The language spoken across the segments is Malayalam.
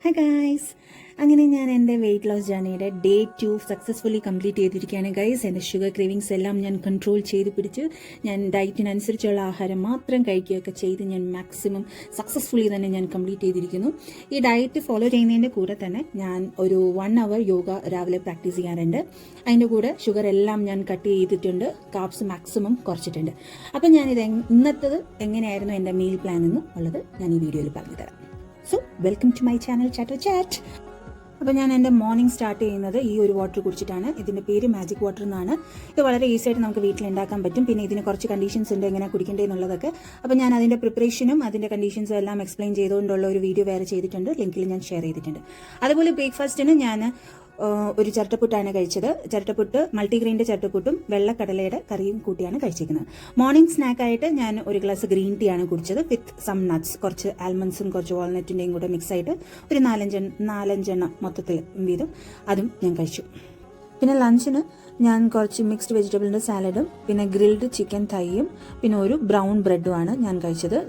ഹായ് ഗൈസ്, അങ്ങനെ ഞാൻ എൻ്റെ വെയിറ്റ് ലോസ് ജേർണിയുടെ ഡേ 2 സക്സസ്ഫുള്ളി കംപ്ലീറ്റ് ചെയ്തിരിക്കുകയാണ് ഗൈസ്. എൻ്റെ ഷുഗർ ക്രേവിങ്സ് എല്ലാം ഞാൻ കൺട്രോൾ ചെയ്ത് പിടിച്ച് ഞാൻ ഡയറ്റിനനുസരിച്ചുള്ള ആഹാരം മാത്രം കഴിക്കുകയൊക്കെ ചെയ്ത് ഞാൻ മാക്സിമം സക്സസ്ഫുള്ളി തന്നെ ഞാൻ കംപ്ലീറ്റ് ചെയ്തിരിക്കുന്നു. ഈ ഡയറ്റ് ഫോളോ ചെയ്യുന്നതിൻ്റെ കൂടെ തന്നെ ഞാൻ ഒരു 1 hour യോഗ രാവിലെ പ്രാക്ടീസ് ചെയ്യാറുണ്ട്. അതിൻ്റെ കൂടെ ഷുഗർ എല്ലാം ഞാൻ കട്ട് ചെയ്തിട്ടുണ്ട്, കാർബ്സ് മാക്സിമം കുറച്ചിട്ടുണ്ട്. അപ്പം ഞാനിത് ഇന്നത്തത് എങ്ങനെയായിരുന്നു എൻ്റെ മീൽ പ്ലാൻ എന്ന് ഉള്ളത് ഞാൻ ഈ വീഡിയോയിൽ പറഞ്ഞുതരാം. So welcome to my channel ചാറ്റോ ചാറ്റ്. അപ്പോൾ ഞാൻ എൻ്റെ മോർണിംഗ് സ്റ്റാർട്ട് ചെയ്യുന്നത് ഈ ഒരു വാട്ടർ കുടിച്ചിട്ടാണ്. ഇതിൻ്റെ പേര് മാജിക് വാട്ടർ എന്നാണ്. ഇത് വളരെ ഈസി ആയിട്ട് നമുക്ക് വീട്ടിൽ ഉണ്ടാക്കാൻ പറ്റും. പിന്നെ ഇതിന് കുറച്ച് കണ്ടീഷൻസ് ഉണ്ട് എങ്ങനെ കുടിക്കേണ്ടതെന്നുള്ളതൊക്കെ. അപ്പോൾ ഞാൻ അതിൻ്റെ പ്രിപ്പറേഷനും അതിൻ്റെ കണ്ടീഷൻസും എല്ലാം എക്സ്പ്ലെയിൻ ചെയ്തുകൊണ്ടുള്ള ഒരു വീഡിയോ വേറെ ചെയ്തിട്ടുണ്ട്, ലിങ്കിൽ ഞാൻ ഷെയർ ചെയ്തിട്ടുണ്ട്. അതുപോലെ ബ്രേക്ക്ഫാസ്റ്റിന് ഞാൻ ഒരു ചിരട്ടപ്പുട്ടാണ് കഴിച്ചത്. ചിരട്ടപ്പുട്ട് മൾട്ടിഗ്രെയിൻ്റെ ചിരട്ടപ്പുട്ടും വെള്ളക്കടലയുടെ കറിയും കൂട്ടിയാണ് കഴിച്ചിരിക്കുന്നത്. മോർണിംഗ് സ്നാക്കായിട്ട് ഞാൻ ഒരു ഗ്ലാസ് ഗ്രീൻ ടീ ആണ് കുടിച്ചത് വിത്ത് സം നട്ട്സ്, കുറച്ച് ആൽമണ്ട്സും കുറച്ച് വാൾനട്ടിൻ്റെയും കൂടെ മിക്സ് ആയിട്ട് ഒരു നാലഞ്ചെണ്ണം മൊത്തത്തിൽ വീതം അതും ഞാൻ കഴിച്ചു. പിന്നെ ലഞ്ചിന് ഞാൻ കുറച്ച് മിക്സ്ഡ് വെജിറ്റബിളിൻ്റെ സാലഡും പിന്നെ ഗ്രിൽഡ് ചിക്കൻ തൈയും പിന്നെ ഒരു ബ്രൗൺ ബ്രെഡുമാണ് ഞാൻ കഴിച്ചത്.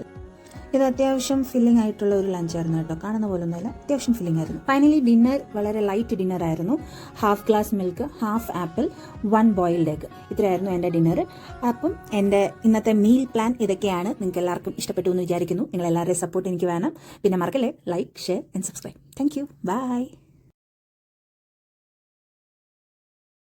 ഇത് അത്യാവശ്യം ഫില്ലിംഗ് ആയിട്ടുള്ള ഒരു ലഞ്ചായിരുന്നു കേട്ടോ, കാണുന്ന പോലെ ഒന്നുമല്ല, അത്യാവശ്യം ഫില്ലിംഗ് ആയിരുന്നു. ഫൈനലി ഡിന്നർ വളരെ ലൈറ്റ് ഡിന്നർ ആയിരുന്നു. 1/2 glass milk, 1/2 apple, 1 boiled egg, ഇത്രയായിരുന്നു എൻ്റെ ഡിന്നർ. അപ്പം എൻ്റെ ഇന്നത്തെ മീൽ പ്ലാൻ ഇതൊക്കെയാണ്. നിങ്ങൾക്ക് എല്ലാവർക്കും ഇഷ്ടപ്പെട്ടു എന്ന് വിചാരിക്കുന്നു. നിങ്ങൾ എല്ലാവരുടെയും സപ്പോർട്ട് എനിക്ക് വേണം. പിന്നെ മറക്കല്ലേ, like, share and subscribe. Thank you, by.